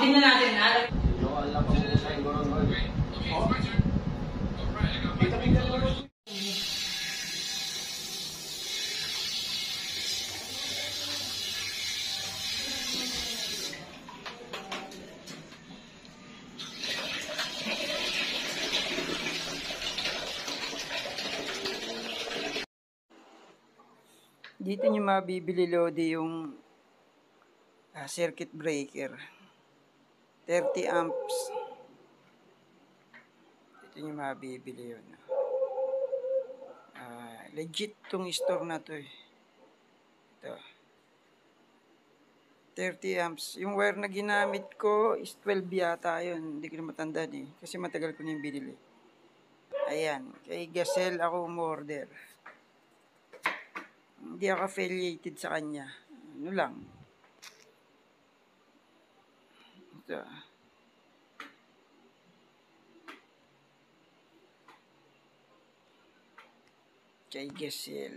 tingnan natin. Alam ko sa inyo. Dito nyo mabibili Lodi yung circuit breaker 30 amps. Dito nyo mabibili yun. Legit tong store na to eh. Ito 30 amps. Yung wire na ginamit ko is 12 yata yun. Hindi ko na matandaan eh, kasi matagal ko na yung binili. Ayan, kay Gasel ako umorder. Hindi ako affiliated sa kanya. Ano lang. Ito. Kay Gasel.